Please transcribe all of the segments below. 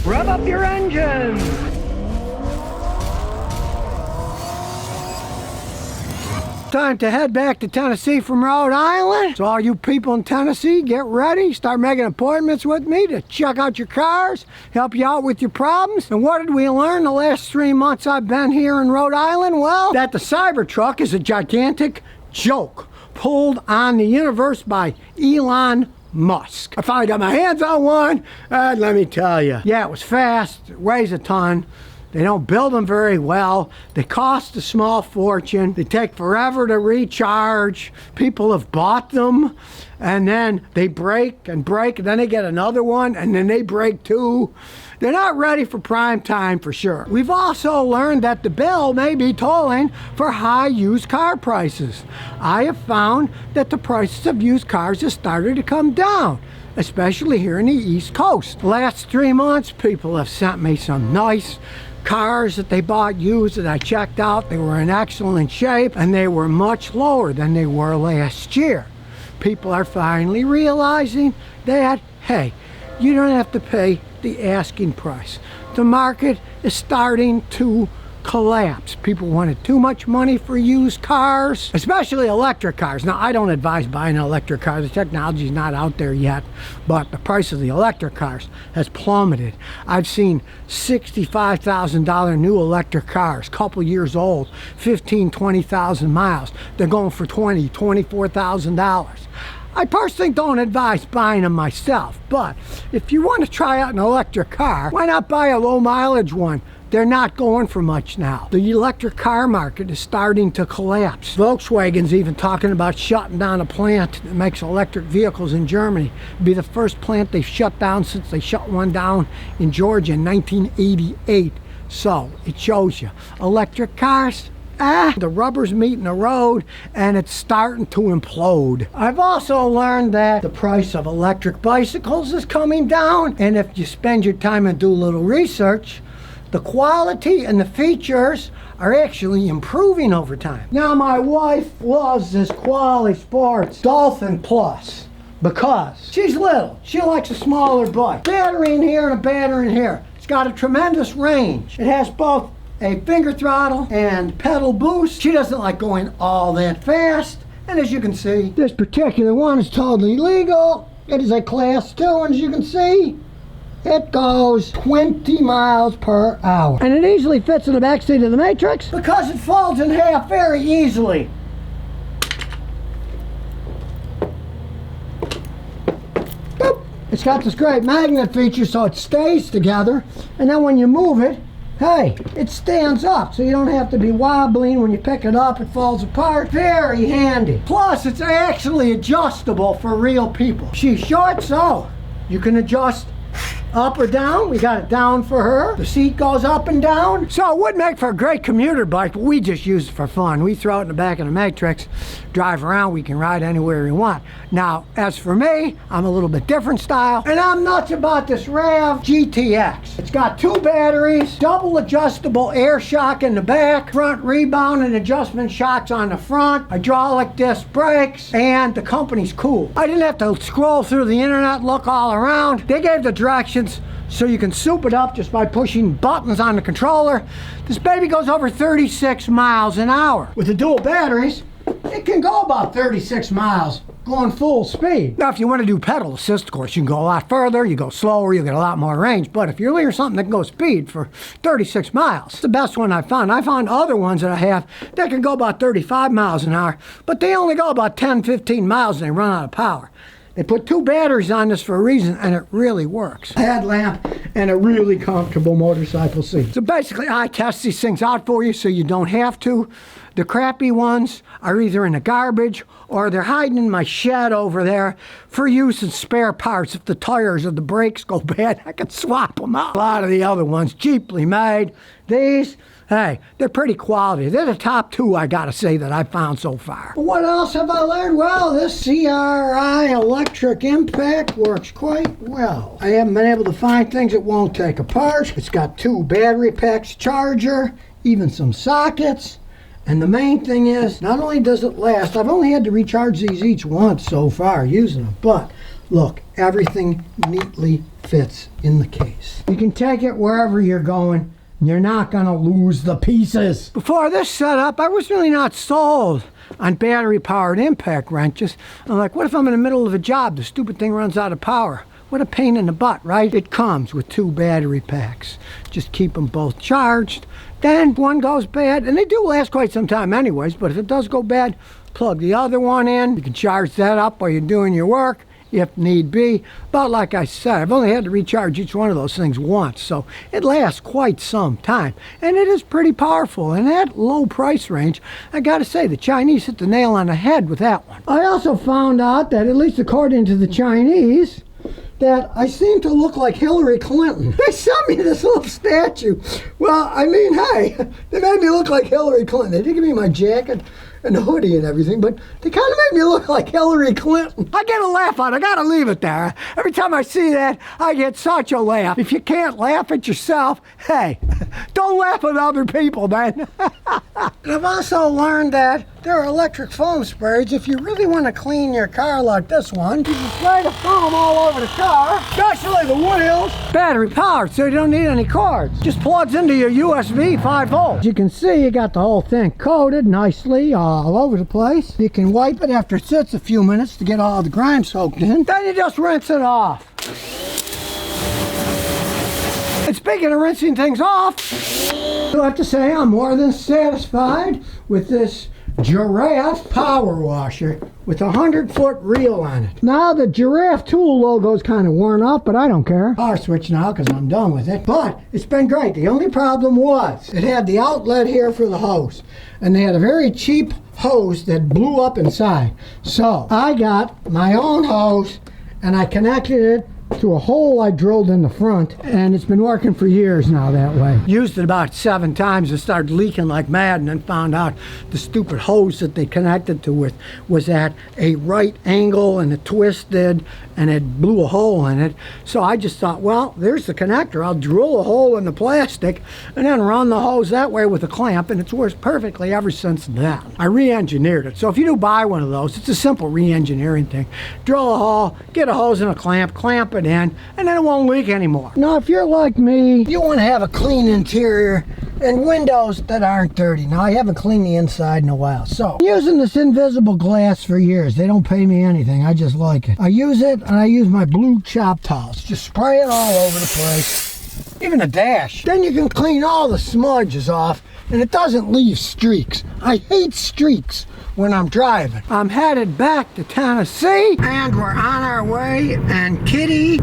Rev up your engines! Time to head back to Tennessee from Rhode Island. So all you people in Tennessee, get ready. Start making appointments with me to check out your cars, help you out with your problems. And what did we learn the last 3 months I've been here in Rhode Island? Well, that the Cybertruck is a gigantic joke pulled on the universe by Elon Musk. I finally got my hands on one, and let me tell you, yeah, it was fast, it weighs a ton. They don't build them very well. They cost a small fortune. They take forever to recharge. People have bought them, and then they break, and then they get another one, and then they break too. They're not ready for prime time for sure. We've also learned that the bill may be tolling for high used car prices. I have found that the prices of used cars have started to come down, especially here in the East Coast. The last 3 months, people have sent me some nice cars that they bought used that I checked out. They were in excellent shape, and they were much lower than they were last year. People are finally realizing that, hey, you don't have to pay the asking price. The market is starting to collapse. People wanted too much money for used cars, especially electric cars. Now, I don't advise buying an electric car. The technology is not out there yet, but the price of the electric cars has plummeted. I've seen $65,000 new electric cars, couple years old, 15, 20,000 miles. They're going for $20,000, $24,000. I personally don't advise buying them myself, but if you want to try out an electric car, why not buy a low mileage one? They're not going for much now. The electric car market is starting to collapse. Volkswagen's even talking about shutting down a plant that makes electric vehicles in Germany. It'll be the first plant they've shut down since they shut one down in Georgia in 1988. So it shows you, electric cars, the rubber's meeting the road, and it's starting to implode. I've also learned that the price of electric bicycles is coming down, and if you spend your time and do a little research, the quality and the features are actually improving over time. Now, my wife loves this Quali Sports Dolphin Plus because she's little. She likes a smaller bike. Battery in here and a battery in here. It's got a tremendous range. It has both a finger throttle and pedal boost. She doesn't like going all that fast. And as you can see, this particular one is totally legal. It is a class 2, and as you can see, it goes 20 miles per hour. And it easily fits in the back seat of the Matrix because it folds in half very easily. Boop. It's got this great magnet feature so it stays together, and then when you move it, hey, it stands up, so you don't have to be wobbling. When you pick it up, it falls apart. Very handy. Plus, it's actually adjustable for real people. She's short, so you can adjust up or down. We got it down for her. The seat goes up and down. So it would make for a great commuter bike, but we just use it for fun. We throw it in the back of the Matrix, drive around, we can ride anywhere we want. Now, as for me, I'm a little bit different style, and I'm nuts about this RAV GTX. It's got 2 batteries, double adjustable air shock in the back, front rebound and adjustment shocks on the front, hydraulic disc brakes, and the company's cool. I didn't have to scroll through the internet, look all around. They gave the directions so you can soup it up just by pushing buttons on the controller. This baby goes over 36 miles an hour. With the dual batteries, it can go about 36 miles going full speed. Now, if you want to do pedal assist, of course, you can go a lot further, you go slower, you get a lot more range. But if you're looking for something that can go speed for 36 miles, it's the best one I found. I found other ones that I have that can go about 35 miles an hour, but they only go about 10, 15 miles and they run out of power. They put 2 batteries on this for a reason, and it really works. Headlamp and a really comfortable motorcycle seat. So basically, I test these things out for you so you don't have to. The crappy ones are either in the garbage or they're hiding in my shed over there for use as spare parts. If the tires or the brakes go bad, I can swap them out. A lot of the other ones, cheaply made. These, hey, they're pretty quality. They're the top 2, I gotta say, that I've found so far. But what else have I learned? Well, this CRI electric impact works quite well. I haven't been able to find things it won't take apart. It's got 2 battery packs, charger, even some sockets. And the main thing is, not only does it last, I've only had to recharge these each once so far using them, but look, everything neatly fits in the case. You can take it wherever you're going. You're not gonna lose the pieces. Before this setup, I was really not sold on battery-powered impact wrenches. I'm like, what if I'm in the middle of a job? The stupid thing runs out of power. What a pain in the butt, right? It comes with 2 battery packs. Just keep them both charged. Then one goes bad, and they do last quite some time anyways, but if it does go bad, plug the other one in. You can charge that up while you're doing your work, if need be. But like I said, I've only had to recharge each one of those things once, so it lasts quite some time. And it is pretty powerful. In that low price range, I gotta say, the Chinese hit the nail on the head with that one. I also found out that, at least according to the Chinese, that I seem to look like Hillary Clinton. They sent me this little statue. Well, I mean, hey, they made me look like Hillary Clinton. They did give me my jacket and the hoodie and everything, but they kind of made me look like Hillary Clinton. I get a laugh out. I gotta leave it there. Every time I see that, I get such a laugh. If you can't laugh at yourself, hey, don't laugh at other people, man. And I've also learned that there are electric foam sprays. If you really want to clean your car like this one, you can spray the foam all over the car, especially the wheels. Battery powered, so you don't need any cords. Just plugs into your USB 5 volts. As you can see, you got the whole thing coated nicely all over the place. You can wipe it after it sits a few minutes to get all the grime soaked in. Then you just rinse it off. And speaking of rinsing things off, I have to say I'm more than satisfied with this Giraffe power washer with a 100-foot reel on it. Now the Giraffe tool logo's kind of worn off, but I don't care. Power switch now because I'm done with it. But it's been great. The only problem was it had the outlet here for the hose, and they had a very cheap hose that blew up inside. So I got my own hose and I connected it to a hole I drilled in the front, and it's been working for years now that way. Used it about 7 times. It started leaking like mad, and then found out the stupid hose that they connected to it was at a right angle, and it twisted and it blew a hole in it. So I just thought, well, there's the connector. I'll drill a hole in the plastic and then run the hose that way with a clamp, and it's worked perfectly ever since then. I re-engineered it. So if you do buy one of those, it's a simple re-engineering thing. Drill a hole, get a hose and a clamp it in, and then it won't leak anymore. Now, if you're like me, you want to have a clean interior and windows that aren't dirty. Now, I haven't cleaned the inside in a while, so I'm using this invisible glass for years. They don't pay me anything. I just like it. I use it, and I use my blue chop towels. Just spray it all over the place, even a dash. Then you can clean all the smudges off, and it doesn't leave streaks. I hate streaks when I'm driving. I'm headed back to Tennessee, and we're on our way, and Kitty,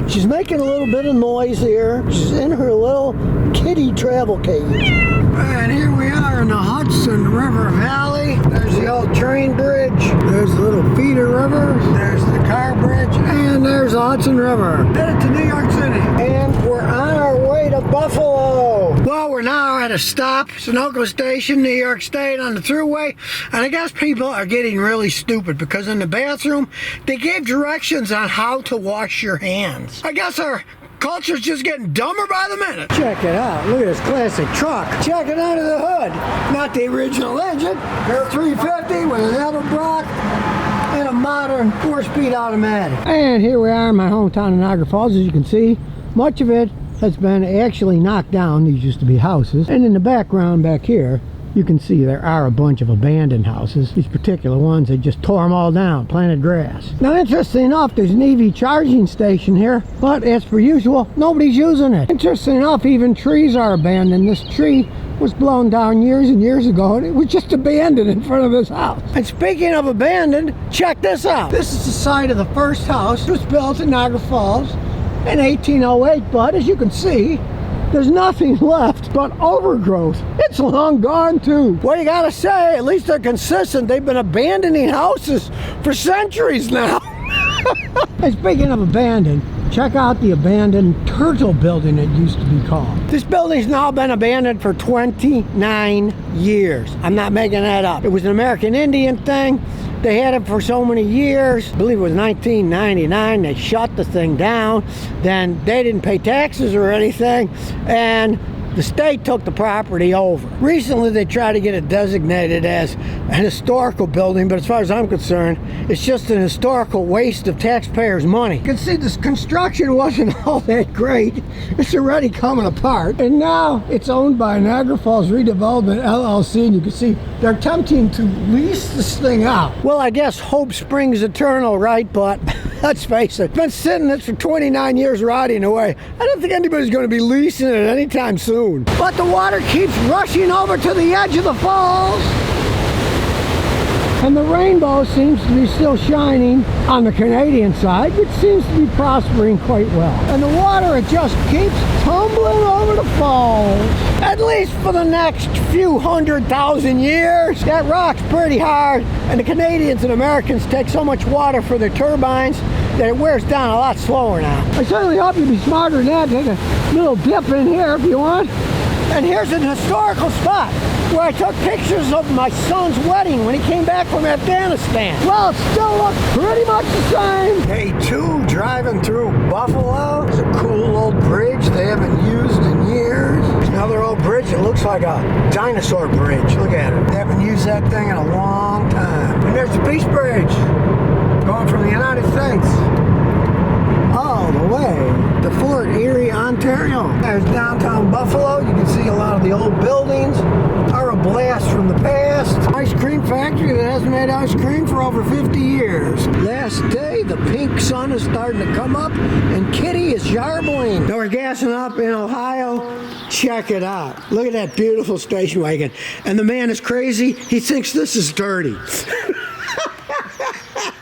she's making a little bit of noise here. She's in her little kitty travel cage. And here we are in the Hudson River Valley. There's the old train bridge. There's the little feeder river. There's the car bridge. And there's the Hudson River. Headed to New York City. And we're on our way to Buffalo. Well, we're now at a stop, Sunoco Station, New York State, on the thruway. And I guess people are getting really stupid because in the bathroom, they gave directions on how to wash your hands. I guess our culture's just getting dumber by the minute. Check it out. Look at this classic truck. Check it under the hood. Not the original engine. They're 350 with an Edelbrock and a modern 4-speed automatic. And here we are in my hometown of Niagara Falls. As you can see, much of it has been actually knocked down. These used to be houses. And in the background back here, you can see there are a bunch of abandoned houses. These particular ones, they just tore them all down, planted grass. Now, interesting enough, there's an EV charging station here, but as per usual, nobody's using it. Interesting enough, even trees are abandoned. This tree was blown down years and years ago, and it was just abandoned in front of this house. And speaking of abandoned, check this out. This is the site of the first house. It was built in Niagara Falls in 1808, but as you can see, there's nothing left but overgrowth. It's long gone too. Well, you gotta say, at least they're consistent. They've been abandoning houses for centuries now. And speaking of abandoned, check out the abandoned Turtle Building, it used to be called. This building's now been abandoned for 29 years. I'm not making that up. It was an American Indian thing. They had it for so many years. I believe it was 1999. They shut the thing down. Then they didn't pay taxes or anything. And The state took the property over. Recently, they tried to get it designated as an historical building, but as far as I'm concerned, it's just an historical waste of taxpayers' money. You can see this construction wasn't all that great. It's already coming apart. And now it's owned by Niagara Falls Redevelopment LLC, and you can see they're attempting to lease this thing out. Well, I guess hope springs eternal, right? But let's face it, it's been sitting there for 29 years rotting away. I don't think anybody's going to be leasing it anytime soon. But the water keeps rushing over to the edge of the falls. And the rainbow seems to be still shining on the Canadian side, which seems to be prospering quite well. And the water, it just keeps tumbling over the falls. At least for the next few 100,000 years. That rock's pretty hard, and the Canadians and Americans take so much water for their turbines that it wears down a lot slower now. I certainly hope you'd be smarter than that. Take a little dip in here if you want. And here's an historical spot where I took pictures of my son's wedding when he came back from Afghanistan. Well, it still looks pretty much the same. Day 2, driving through Buffalo. There's a cool old bridge they haven't used in years. There's another old bridge that looks like a dinosaur bridge. Look at it. They haven't used that thing in a long time. And there's the Peace Bridge, going from the United States all the way to Fort Erie, Ontario. There's downtown Buffalo. You can see a lot of the old buildings are a blast from the past. Ice cream factory that hasn't made ice cream for over 50 years. Last day, the pink sun is starting to come up and Kitty is yarbling. Now we're gassing up in Ohio. Check it out. Look at that beautiful station wagon. And the man is crazy. He thinks this is dirty.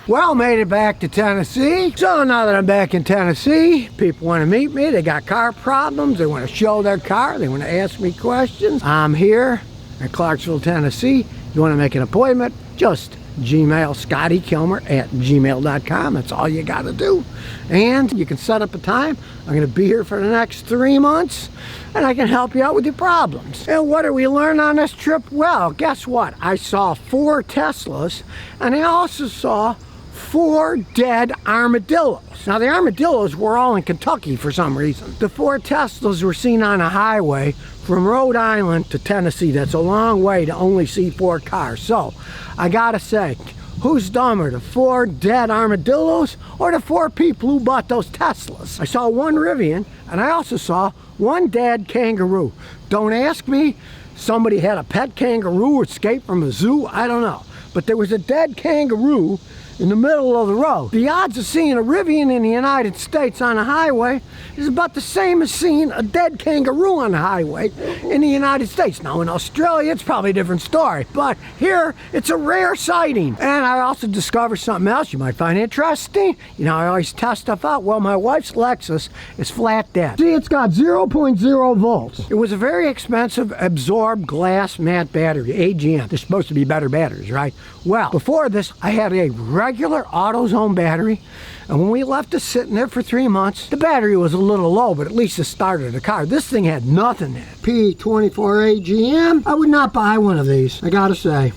Well, made it back to Tennessee. So now that I'm back in Tennessee, people want to meet me. They got car problems. They want to show their car. They want to ask me questions. I'm here in Clarksville, Tennessee. You want to make an appointment? Just Gmail Scotty Kilmer at gmail.com. That's all you got to do. And you can set up a time. I'm going to be here for the next 3 months, and I can help you out with your problems. And what did we learn on this trip? Well, guess what? I saw 4 Teslas, and I also saw 4 dead armadillos. Now, the armadillos were all in Kentucky for some reason. The 4 Teslas were seen on a highway from Rhode Island to Tennessee. That's a long way to only see 4 cars. So, I gotta say, who's dumber, the 4 dead armadillos or the 4 people who bought those Teslas? I saw 1 Rivian, and I also saw 1 dead kangaroo. Don't ask me. Somebody had a pet kangaroo escape from a zoo. I don't know. But there was a dead kangaroo in the middle of the road. The odds of seeing a Rivian in the United States on a highway is about the same as seeing a dead kangaroo on the highway in the United States. Now in Australia, it's probably a different story, but here, it's a rare sighting. And I also discovered something else you might find interesting. You know, I always test stuff out. Well, my wife's Lexus is flat dead. See, it's got 0.0 volts. It was a very expensive absorbed glass matte battery, AGM. They're supposed to be better batteries, right? Well, before this, I had a regular AutoZone battery, and when we left it sitting there for 3 months, the battery was a little low, but at least it started the car. This thing had nothing in it. P24 AGM. I would not buy one of these, I gotta say.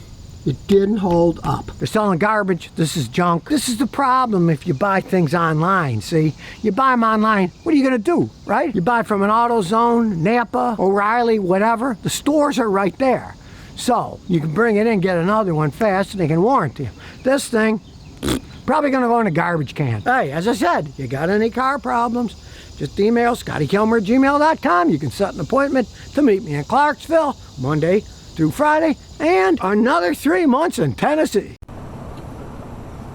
It didn't hold up. They're selling garbage. This is junk. This is the problem if you buy things online, see? You buy them online, what are you gonna do, right? You buy from an AutoZone, Napa, O'Reilly, whatever. The stores are right there. So, you can bring it in, get another one fast, and they can warranty you. This thing, probably gonna go in a garbage can. Hey, as I said, you got any car problems, just email ScottyKilmer@gmail.com. You can set an appointment to meet me in Clarksville, Monday through Friday, and another 3 months in Tennessee.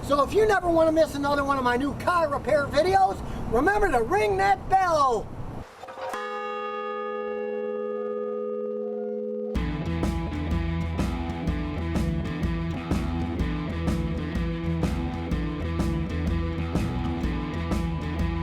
So if you never want to miss another one of my new car repair videos, remember to ring that bell.